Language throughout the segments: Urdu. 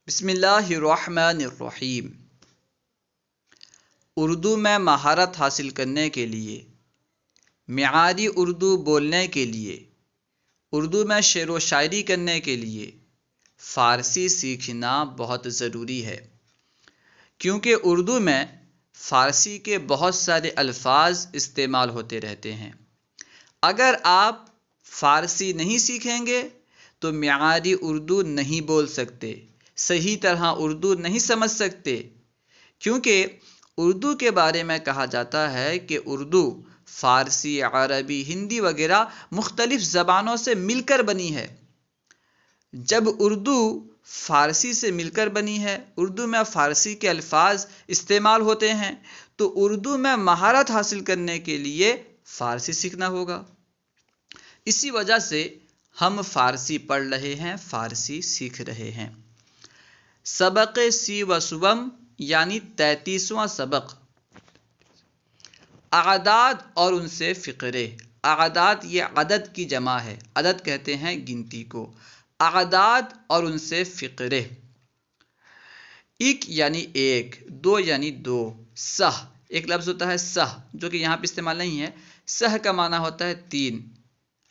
بسم اللہ الرحمن الرحیم۔ اردو میں مہارت حاصل کرنے کے لیے، معیاری اردو بولنے کے لیے، اردو میں شعر و شاعری کرنے کے لیے فارسی سیکھنا بہت ضروری ہے، کیونکہ اردو میں فارسی کے بہت سارے الفاظ استعمال ہوتے رہتے ہیں۔ اگر آپ فارسی نہیں سیکھیں گے تو معیاری اردو نہیں بول سکتے، صحیح طرح اردو نہیں سمجھ سکتے، کیونکہ اردو کے بارے میں کہا جاتا ہے کہ اردو فارسی، عربی، ہندی وغیرہ مختلف زبانوں سے مل کر بنی ہے۔ جب اردو فارسی سے مل کر بنی ہے، اردو میں فارسی کے الفاظ استعمال ہوتے ہیں، تو اردو میں مہارت حاصل کرنے کے لیے فارسی سیکھنا ہوگا۔ اسی وجہ سے ہم فارسی پڑھ رہے ہیں، فارسی سیکھ رہے ہیں۔ سبق سی و سوم یعنی 33واں سبق، اعداد اور ان سے فقرے۔ اعداد یہ عدد کی جمع ہے، عدد کہتے ہیں گنتی کو۔ اعداد اور ان سے فقرے۔ ایک یعنی ایک، دو یعنی دو، سہ ایک لفظ ہوتا ہے سہ، جو کہ یہاں پہ استعمال نہیں ہے۔ سہ کا معنی ہوتا ہے تین۔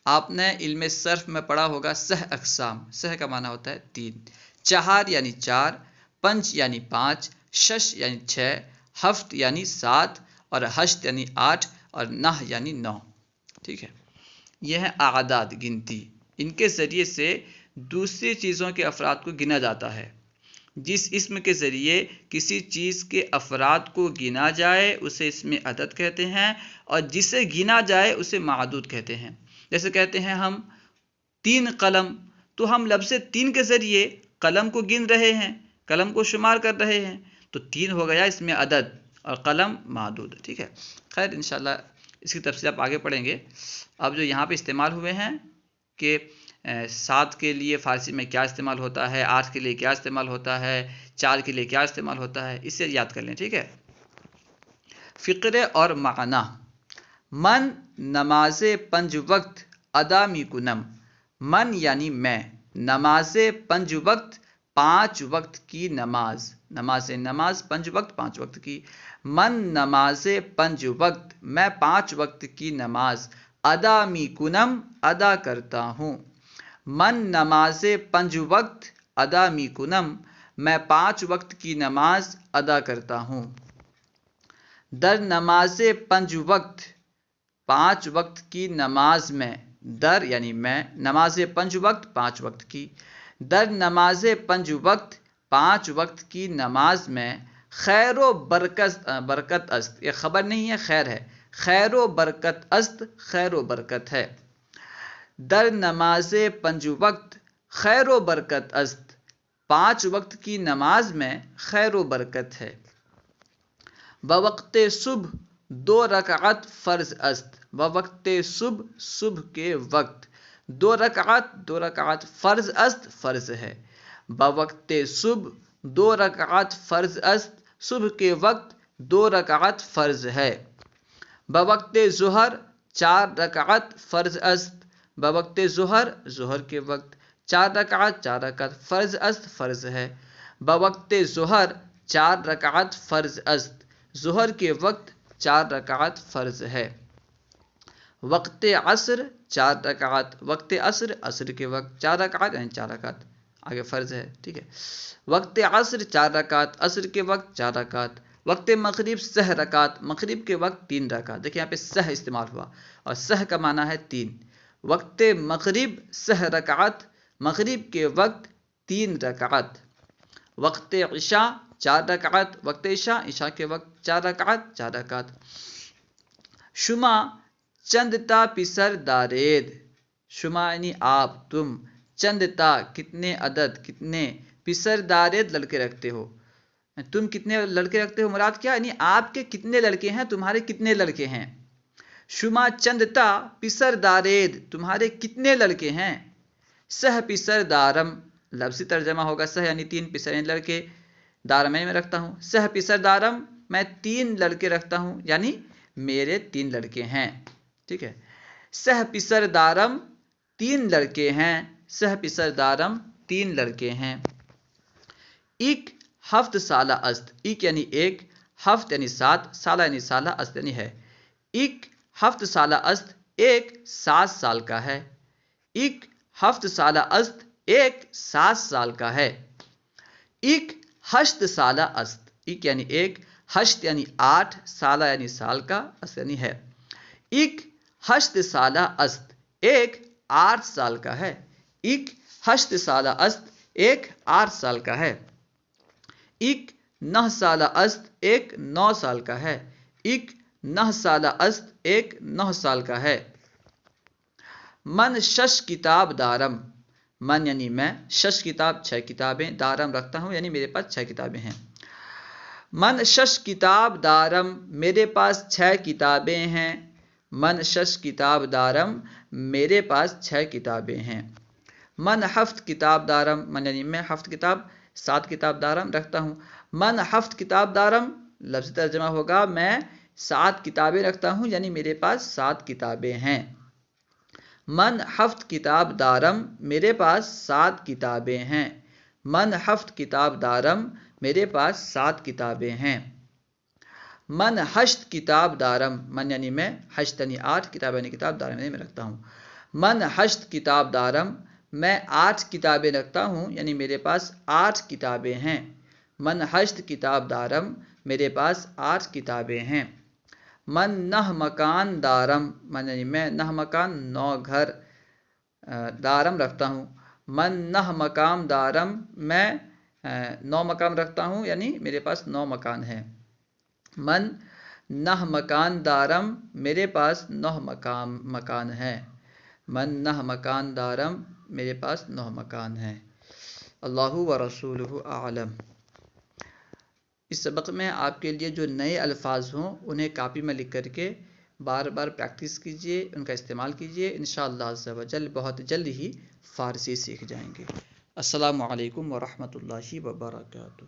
آپ نے علم صرف میں پڑھا ہوگا سہ اقسام، سہ کا معنی ہوتا ہے تین۔ چہار یعنی چار، پنچ یعنی پانچ، شش یعنی چھ، ہفت یعنی سات، اور ہشت یعنی آٹھ، اور نہ یعنی نو۔ ٹھیک ہے، یہ ہے اعداد، گنتی۔ ان کے ذریعے سے دوسری چیزوں کے افراد کو گنا جاتا ہے۔ جس اسم کے ذریعے کسی چیز کے افراد کو گنا جائے اسے اسم عدد کہتے ہیں، اور جسے گنا جائے اسے معدود کہتے ہیں۔ جیسے کہتے ہیں ہم تین قلم، تو ہم لفظ تین کے ذریعے قلم کو گن رہے ہیں، قلم کو شمار کر رہے ہیں، تو تین ہو گیا اسم عدد اور قلم معدود۔ ٹھیک ہے، خیر انشاءاللہ اس کی تفصیل آپ آگے پڑھیں گے۔ اب جو یہاں پہ استعمال ہوئے ہیں کہ 7 کے لیے فارسی میں کیا استعمال ہوتا ہے، 8 کے لیے کیا استعمال ہوتا ہے، 4 کے لیے کیا استعمال ہوتا ہے، اسے یاد کر لیں۔ ٹھیک ہے، فقرے اور معنی۔ من نماز پنج وقت ادا می کنم۔ من یعنی میں، نماز پنج وقت 5 وقت کی نماز، نماز پنج وقت 5 وقت کی۔ من نماز پنج وقت، میں 5 وقت کی نماز، ادا می کنم ادا کرتا ہوں۔ من نماز پنج وقت ادا می کنم، میں 5 وقت کی نماز ادا کرتا ہوں۔ در نماز پنج وقت، 5 وقت کی نماز میں، در یعنی میں، نماز پنج وقت 5 وقت کی، در نماز پنج وقت 5 وقت کی نماز میں خیر و برکت است۔ یہ خبر نہیں ہے، خیر ہے، خیر و برکت است، خیر و برکت ہے۔ در نماز پنج وقت خیر و برکت است، 5 وقت کی نماز میں خیر و برکت ہے۔ بوقت صبح 2 رکعت فرض است، بوقت صبح، صبح کے وقت، 2 رکعت فرض است، فرض ہے۔ بوقت صبح 2 رکعت فرض است، صبح کے وقت 2 رکعت فرض ہے۔ بوقت ظہر 4 رکعت فرض است، بوقت ظہر، ظہر کے وقت 4 رکعت فرض است، فرض ہے۔ بوقت ظہر 4 رکعت فرض است، ظہر کے وقت 4 رکعت فرض ہے۔ وقت عصر 4 رکعت، وقت عصر، عصر کے وقت 4 رکعت یعنی 4 رکعت آگے فرض ہے۔ ٹھیک ہے، وقت عصر 4 رکعت، عصر کے وقت 4 رکعت۔ وقت مغرب سہ رکعت، مغرب کے وقت 3 رکعت۔ دیکھیں یہاں پہ سہ استعمال ہوا، اور سہ کا معنی ہے 3۔ وقت مغرب سہ رکعت، مغرب کے وقت 3 رکعت۔ وقت عشاء 4 رکعت، وقت عشاء، عشاء کے وقت 4 رکعت، 4 رکعت۔ شما چند تا پسر دارید، شما یعنی آپ، تم، چند تا کتنے عدد، کتنے، پسر دارید لڑکے رکھتے ہو، تم کتنے لڑکے رکھتے ہو، مراد کیا، یعنی آپ کے کتنے لڑکے ہیں، تمہارے کتنے لڑکے ہیں۔ شما چند تا پسر دارید، تمہارے کتنے لڑکے ہیں۔ سہ پسر دارم، لفظی ترجمہ ہوگا سہ یعنی 3، پسر یعنی لڑکے، دارم میں رکھتا ہوں۔ سہ پسر دارم، میں 3 لڑکے رکھتا ہوں، یعنی میرے 3 لڑکے ہیں۔ ٹھیک ہے، سہ پسر دارم 3 لڑکے ہیں، سہ پسر دارم 3 لڑکے ہیں۔ ایک ہفت سالہ است، ایک یعنی ایک، ہفت یعنی سات، سالہ یعنی سالہ، است یعنی ہے۔ ایک ہفت سالہ است ایک 7 سال کا ہے، ایک ہفت سالہ است ایک 7 سال کا ہے۔ ایک ہشت سالہ است، ایک یعنی ایک، ہشت یعنی 8، سالہ یعنی سال کا، است یعنی ہے۔ ایک ہشت سالہ است ایک 8 سال کا ہے، ایک ہشت سالہ است ایک 8 سال کا ہے۔ ایک 9 سالہ است ایک 9 سال کا ہے، ایک 9 سالہ است ایک 9 سال کا ہے۔ من شش کتاب دارم، من یعنی میں، شش کتاب 6 کتابیں، دارم رکھتا ہوں یعنی میرے پاس 6 کتابیں ہیں۔ من شش کتاب دارم، میرے پاس 6 کتابیں ہیں۔ من شش کتاب دارم، میرے پاس 6 کتابیں ہیں۔ من ہفت کتاب دارم، من یعنی میں، ہفت کتاب 7 کتاب دارم رکھتا ہوں۔ من ہفت کتاب دارم، لفظ ترجمہ ہوگا میں 7 کتابیں رکھتا ہوں یعنی میرے پاس 7 کتابیں ہیں۔ من ہفت کتاب دارم، میرے پاس 7 کتابیں ہیں۔ من ہفت کتاب دارم، میرے پاس 7 کتابیں ہیں۔ من ہشت کتاب دارم، من یعنی میں، ہشت یعنی 8، کتاب یعنی کتاب، دارم یعنی میں رکھتا ہوں۔ من ہشت کتاب دارم، میں 8 کتابیں رکھتا ہوں یعنی میرے پاس 8 کتابیں ہیں۔ من ہشت کتاب دارم، میرے پاس 8 کتابیں ہیں۔ من 9 مکان دارم، من یعنی میں، 9 مکان 9 گھر، دارم رکھتا ہوں۔ من 9 مقام دارم، میں 9 مقام رکھتا ہوں یعنی میرے پاس 9 مکان ہیں۔ من 9 مکان دارم، میرے پاس 9 مکان ہیں۔ من 9 مکان دارم، میرے پاس 9 مکان ہیں۔ اللہ و رسولہ اعلم۔ اس سبق میں آپ کے لیے جو نئے الفاظ ہوں انہیں کاپی میں لکھ کر کے بار بار پریکٹس کیجئے، ان کا استعمال کیجئے، انشاءاللہ عز و جل بہت جلد ہی فارسی سیکھ جائیں گے۔ السلام علیکم ورحمۃ اللہ وبرکاتہ۔